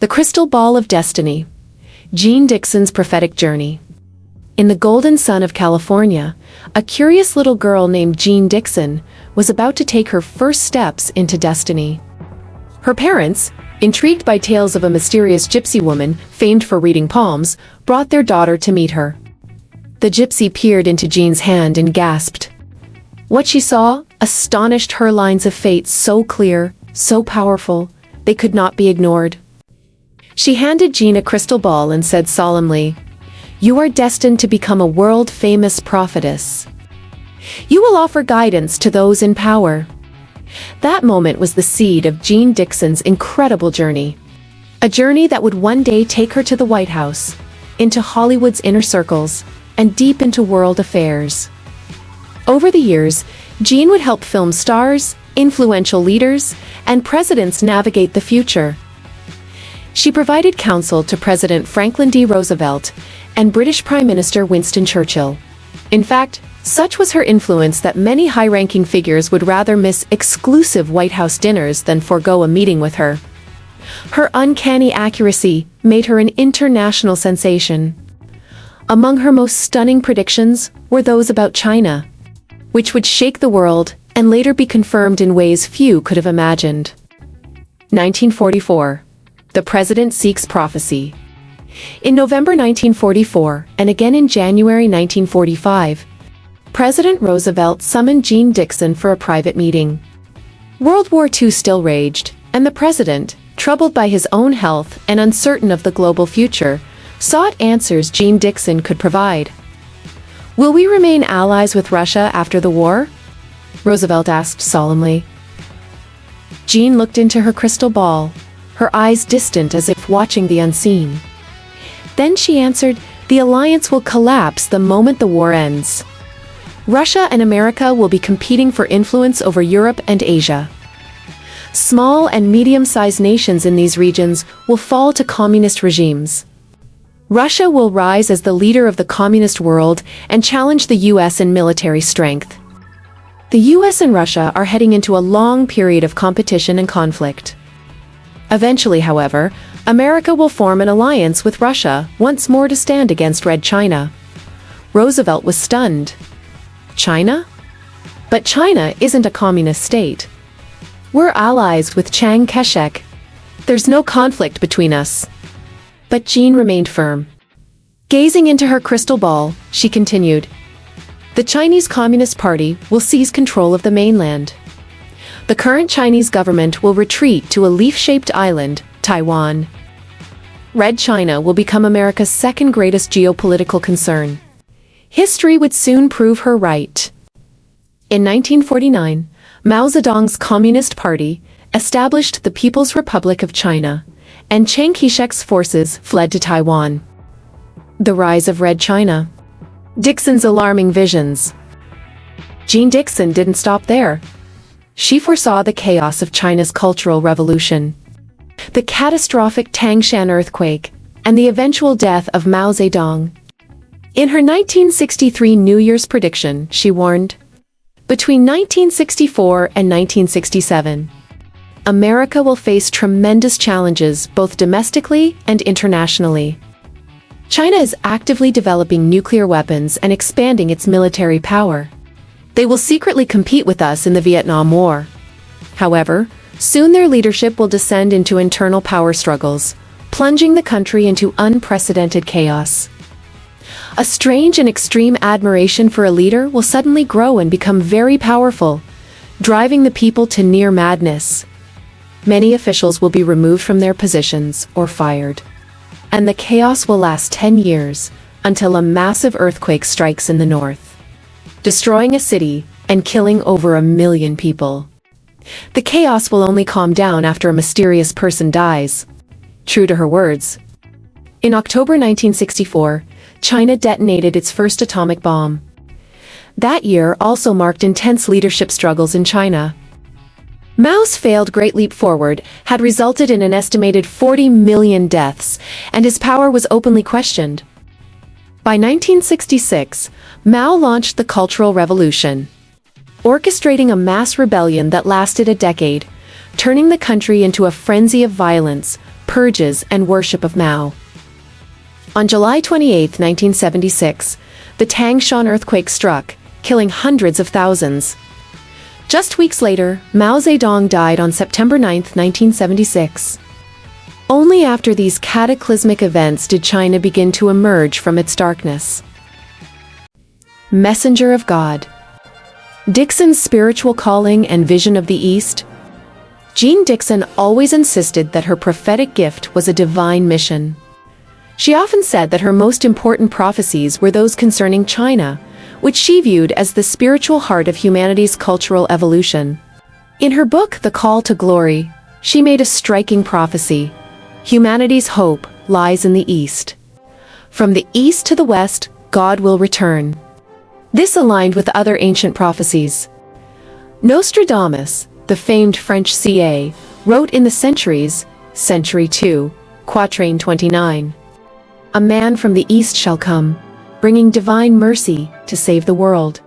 The Crystal Ball of Destiny. Jeane Dixon's prophetic journey. In the golden sun of California, a curious little girl named Jeane Dixon was about to take her first steps into destiny. Her parents, intrigued by tales of a mysterious gypsy woman famed for reading palms, brought their daughter to meet her. The gypsy peered into Jeane's hand and gasped. What she saw astonished her. Lines of fate so clear, so powerful, they could not be ignored. She handed Jeane a crystal ball and said solemnly, "You are destined to become a world-famous prophetess. You will offer guidance to those in power." That moment was the seed of Jeane Dixon's incredible journey. A journey that would one day take her to the White House, into Hollywood's inner circles, and deep into world affairs. Over the years, Jeane would help film stars, influential leaders, and presidents navigate the future. She provided counsel to President Franklin D. Roosevelt and British Prime Minister Winston Churchill. In fact, such was her influence that many high-ranking figures would rather miss exclusive White House dinners than forego a meeting with her. Her uncanny accuracy made her an international sensation. Among her most stunning predictions were those about China, which would shake the world and later be confirmed in ways few could have imagined. 1944. The President Seeks Prophecy. In November 1944, and again in January 1945, President Roosevelt summoned Jeane Dixon for a private meeting. World War II still raged, and the president, troubled by his own health and uncertain of the global future, sought answers Jeane Dixon could provide. "Will we remain allies with Russia after the war?" Roosevelt asked solemnly. Jeane looked into her crystal ball, her eyes distant as if watching the unseen. Then she answered, "The alliance will collapse the moment the war ends. Russia and America will be competing for influence over Europe and Asia. Small and medium-sized nations in these regions will fall to communist regimes. Russia will rise as the leader of the communist world and challenge the US in military strength. The US and Russia are heading into a long period of competition and conflict. Eventually, however, America will form an alliance with Russia once more to stand against Red China." Roosevelt was stunned. China? But China isn't a communist state. "We're allies with Chiang Kai-shek. There's no conflict between us." But Jeane remained firm. Gazing into her crystal ball, she continued, "The Chinese Communist Party will seize control of the mainland. The current Chinese government will retreat to a leaf-shaped island, Taiwan. Red China will become America's second greatest geopolitical concern. History would soon prove her right." In 1949, Mao Zedong's Communist Party established the People's Republic of China, and Chiang Kai-shek's forces fled to Taiwan. The rise of Red China. Dixon's alarming visions. Jeane Dixon didn't stop there. She foresaw the chaos of China's Cultural Revolution, the catastrophic Tangshan earthquake, and the eventual death of Mao Zedong. In her 1963 New Year's prediction, she warned, "Between 1964 and 1967, America will face tremendous challenges both domestically and internationally. China is actively developing nuclear weapons and expanding its military power. They will secretly compete with us in the Vietnam War. However, soon their leadership will descend into internal power struggles, plunging the country into unprecedented chaos. A strange and extreme admiration for a leader will suddenly grow and become very powerful, driving the people to near madness. Many officials will be removed from their positions or fired. And the chaos will last 10 years, until a massive earthquake strikes in the north, destroying a city and killing over 1 million people. The chaos will only calm down after a mysterious person dies." True to her words. In October 1964, China detonated its first atomic bomb. That year also marked intense leadership struggles in China. Mao's failed Great Leap Forward had resulted in an estimated 40 million deaths, and his power was openly questioned. By 1966, Mao launched the Cultural Revolution, orchestrating a mass rebellion that lasted a decade, turning the country into a frenzy of violence, purges, and worship of Mao. On July 28, 1976, the Tangshan earthquake struck, killing hundreds of thousands. Just weeks later, Mao Zedong died on September 9, 1976. Only after these cataclysmic events did China begin to emerge from its darkness. Messenger of God. Dixon's spiritual calling and vision of the East. Jeane Dixon always insisted that her prophetic gift was a divine mission. She often said that her most important prophecies were those concerning China, which she viewed as the spiritual heart of humanity's cultural evolution. In her book, The Call to Glory, she made a striking prophecy. Humanity's hope lies in the East. From the East to the West, God will return. This aligned with other ancient prophecies. Nostradamus, the famed French CA, wrote in the Centuries, Century 2, Quatrain 29. A man from the East shall come, bringing divine mercy to save the world.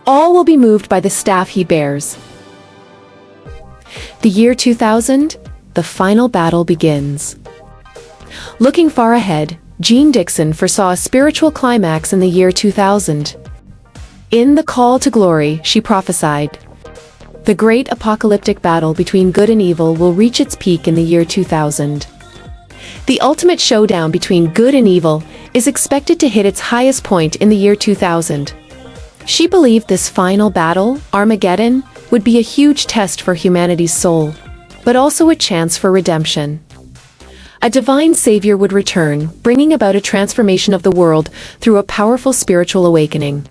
All will be moved by the staff he bears. The year 2000, the final battle begins. Looking far ahead, Jeane Dixon foresaw a spiritual climax in the year 2000. In The Call to Glory, she prophesied, "The great apocalyptic battle between good and evil will reach its peak in the year 2000. The ultimate showdown between good and evil is expected to hit its highest point in the year 2000. She believed this final battle, Armageddon, would be a huge test for humanity's soul, but also a chance for redemption. A divine savior would return, bringing about a transformation of the world through a powerful spiritual awakening.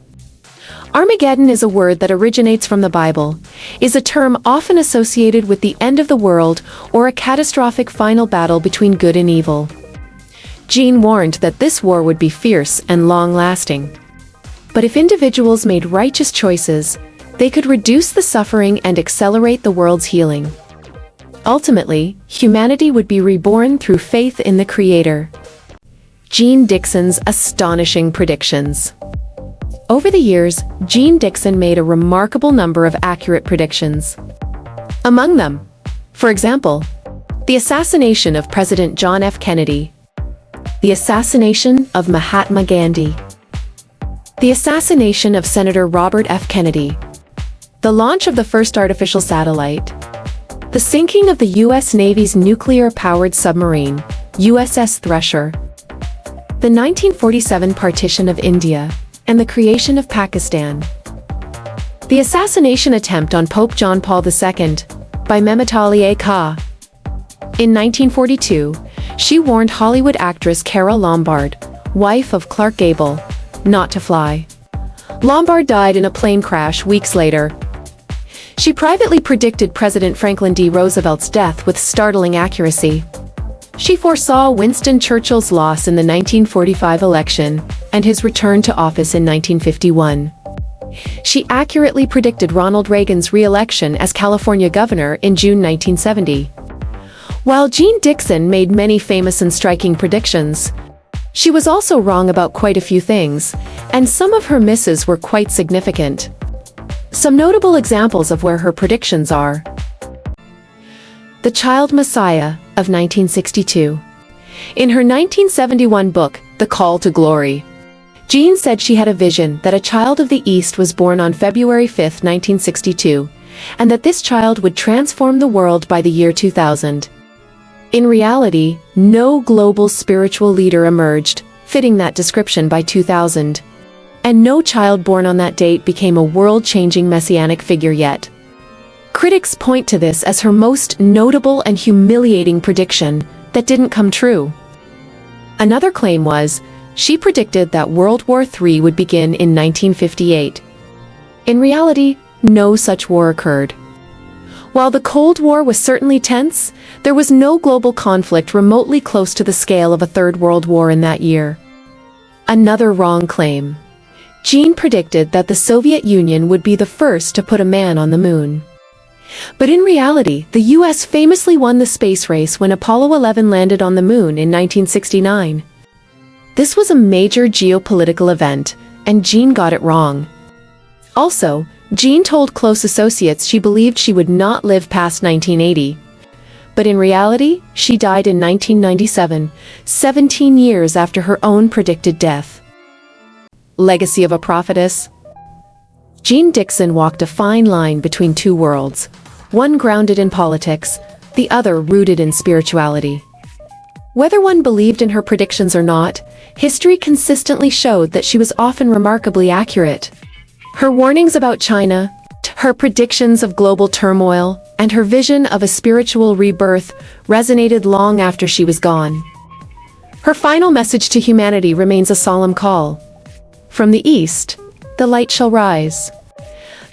Armageddon is a word that originates from the Bible, is a term often associated with the end of the world or a catastrophic final battle between good and evil. Jeane warned that this war would be fierce and long-lasting. But if individuals made righteous choices, they could reduce the suffering and accelerate the world's healing. Ultimately, humanity would be reborn through faith in the Creator. Jeane Dixon's astonishing predictions. Over the years, Jeane Dixon made a remarkable number of accurate predictions. Among them, for example, the assassination of President John F. Kennedy, the assassination of Mahatma Gandhi, the assassination of Senator Robert F. Kennedy, the launch of the first artificial satellite, the sinking of the U.S. Navy's nuclear-powered submarine, USS Thresher, the 1947 partition of India, and the creation of Pakistan. The assassination attempt on Pope John Paul II by Mehmet Ka. In 1942, she warned Hollywood actress Carole Lombard, wife of Clark Gable, not to fly. Lombard died in a plane crash weeks later. She privately predicted President Franklin D. Roosevelt's death with startling accuracy. She foresaw Winston Churchill's loss in the 1945 election and his return to office in 1951. She accurately predicted Ronald Reagan's re-election as California governor in June 1970. While Jeane Dixon made many famous and striking predictions, she was also wrong about quite a few things, and some of her misses were quite significant. Some notable examples of where her predictions are: The Child Messiah of 1962. In her 1971 book, The Call to Glory, Jeane said she had a vision that a child of the East was born on February 5, 1962, and that this child would transform the world by the year 2000. In reality, no global spiritual leader emerged, fitting that description by 2000. And no child born on that date became a world-changing messianic figure yet. Critics point to this as her most notable and humiliating prediction that didn't come true. Another claim was, she predicted that World War III would begin in 1958. In reality, no such war occurred. While the Cold War was certainly tense, there was no global conflict remotely close to the scale of a Third World War in that year. Another wrong claim. Jeane predicted that the Soviet Union would be the first to put a man on the moon. But in reality, the US famously won the space race when Apollo 11 landed on the moon in 1969. This was a major geopolitical event, and Jeane got it wrong. Also, Jeane told close associates she believed she would not live past 1980. But in reality, she died in 1997, 17 years after her own predicted death. Legacy of a prophetess. Jeane Dixon walked a fine line between two worlds, one grounded in politics, the other rooted in spirituality. Whether one believed in her predictions or not, history consistently showed that she was often remarkably accurate. Her warnings about China, her predictions of global turmoil, and her vision of a spiritual rebirth resonated long after she was gone. Her final message to humanity remains a solemn call. From the east, the light shall rise.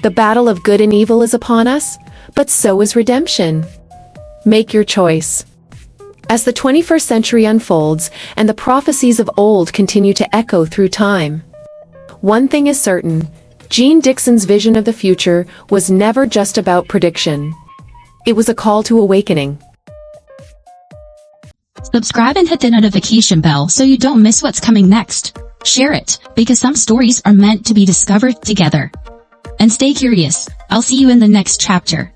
The battle of good and evil is upon us, but so is redemption. Make your choice. As the 21st century unfolds and the prophecies of old continue to echo through time, one thing is certain: Jeane Dixon's vision of the future was never just about prediction. It was a call to awakening. Subscribe and hit the notification bell so you don't miss what's coming next. Share it, because some stories are meant to be discovered together. And stay curious. I'll see you in the next chapter.